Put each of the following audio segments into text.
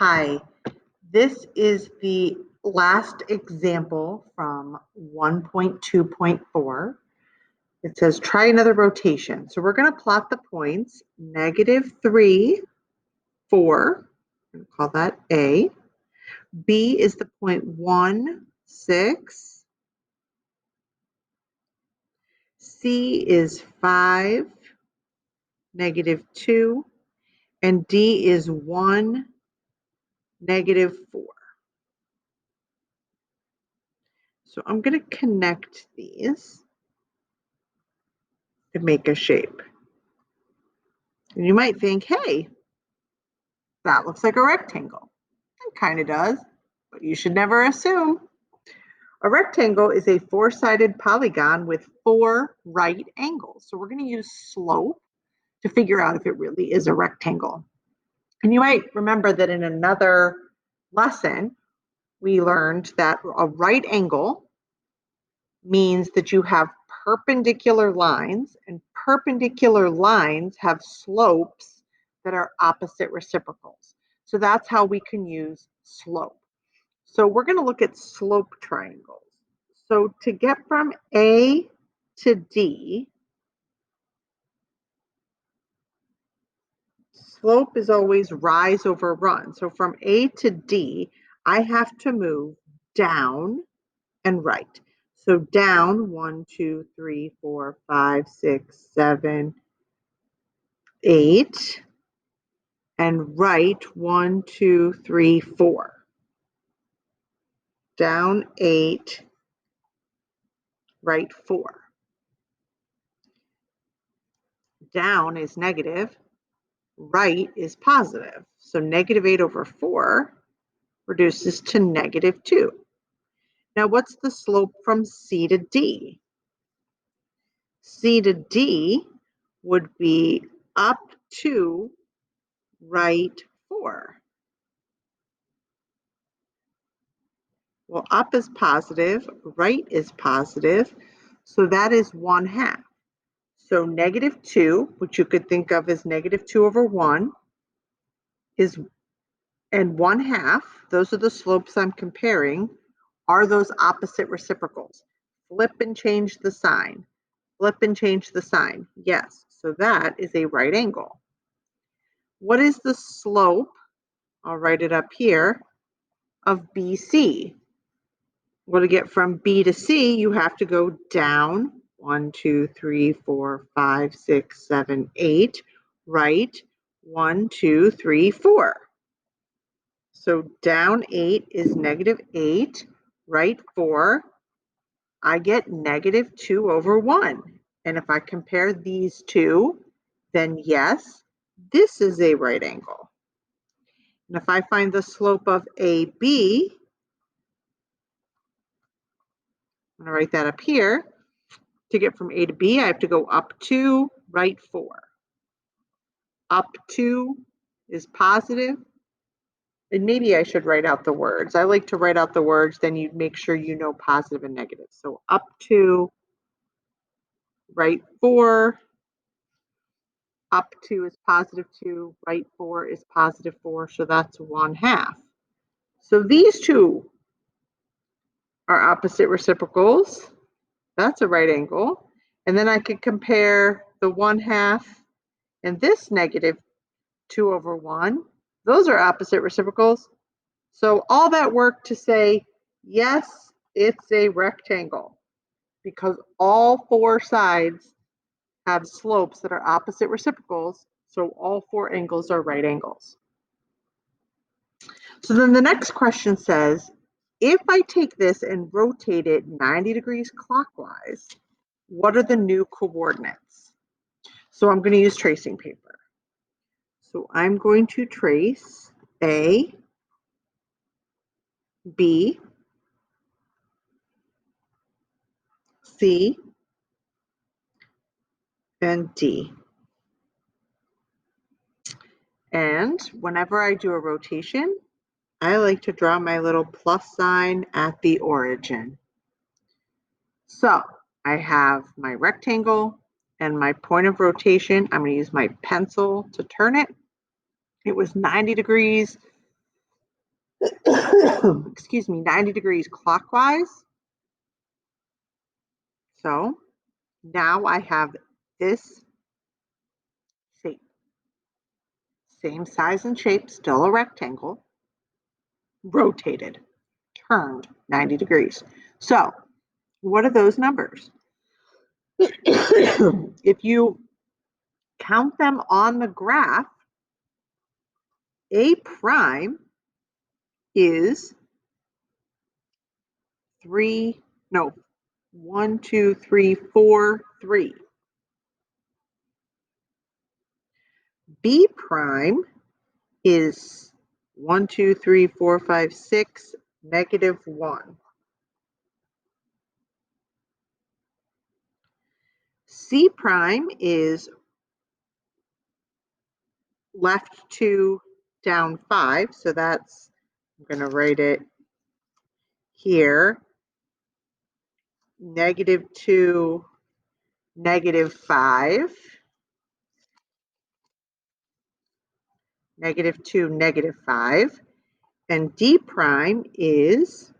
Hi, this is the last example from 1.2.4. It says try another rotation. So we're going to plot the points -3, 4. We'll call that A. B is the point 1, 6. C is 5, -2. And D is 1, -4. So I'm going to connect these to make a shape. And you might think, hey, that looks like a rectangle. It kind of does, but you should never assume. A rectangle is a four-sided polygon with 4 right angles. So we're going to use slope to figure out if it really is a rectangle. And you might remember that in another lesson, we learned that a right angle means that you have perpendicular lines, and perpendicular lines have slopes that are opposite reciprocals. So that's how we can use slope. So we're going to look at slope triangles. So to get from A to D, slope is always rise over run. So from A to D, I have to move down and right. So down 1, 2, 3, 4, 5, 6, 7, 8, and right 1, 2, 3, 4. Down 8, right 4. Down is negative, right is positive. So -8 over 4 reduces to -2. Now what's the slope from C to D? C to D would be up 2, right 4. Well, up is positive, right is positive, so that is 1/2. So -2, which you could think of as -2 over 1, and 1/2, those are the slopes I'm comparing, are those opposite reciprocals. Flip and change the sign. Flip and change the sign. Yes, so that is a right angle. What is the slope? I'll write it up here, of BC. Well, to get from B to C, you have to go down 1, 2, 3, 4, 5, 6, 7, 8, right 1, 2, 3, 4. So down 8 is -8, right 4. I get -2 over 1. And if I compare these two, then yes, this is a right angle. And if I find the slope of AB, I'm going to write that up here. To get from A to B, I have to go up 2, right 4. Up 2 is positive. And maybe I should write out the words. I like to write out the words, then you make sure you know positive and negative. So up 2, right 4. Up 2 is +2, right 4 is +4, so that's 1/2. So these two are opposite reciprocals. That's a right angle. And then I could compare the 1/2 and this -2 over 1. Those are opposite reciprocals. So all that work to say, yes, it's a rectangle because all 4 sides have slopes that are opposite reciprocals. So all 4 angles are right angles. So then the next question says, if I take this and rotate it 90 degrees clockwise, what are the new coordinates? So I'm going to use tracing paper. So I'm going to trace A, B, C, and D. And whenever I do a rotation, I like to draw my little plus sign at the origin. So I have my rectangle and my point of rotation. I'm going to use my pencil to turn it. It was 90 degrees. excuse me, 90 degrees clockwise. So now I have this shape. Same size and shape, still a rectangle, rotated, turned 90 degrees. So what are those numbers? If you count them on the graph, A prime is 1, 2, 3, 4, 3. B prime is 1, 2, 3, 4, 5, 6, -1. C prime is left 2, down 5. So that's, I'm going to write it here, -2, -5. -2, -5. And D prime is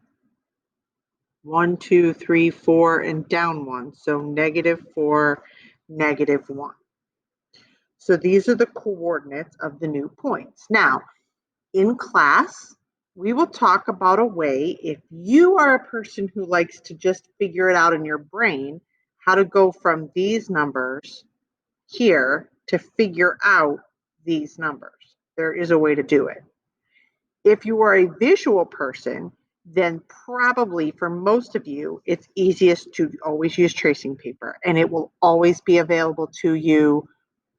1, 2, 3, 4, and down 1. So -4, -1. So these are the coordinates of the new points. Now, in class, we will talk about a way, if you are a person who likes to just figure it out in your brain, how to go from these numbers here to figure out these numbers. There is a way to do it. If you are a visual person, then probably for most of you, it's easiest to always use tracing paper, and it will always be available to you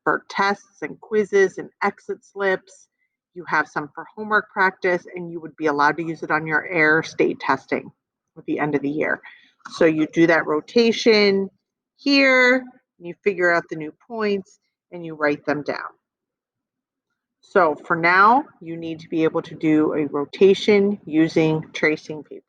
for tests and quizzes and exit slips. You have some for homework practice, and you would be allowed to use it on your air state testing at the end of the year. So you do that rotation here, you figure out the new points, and you write them down. So for now, you need to be able to do a rotation using tracing paper.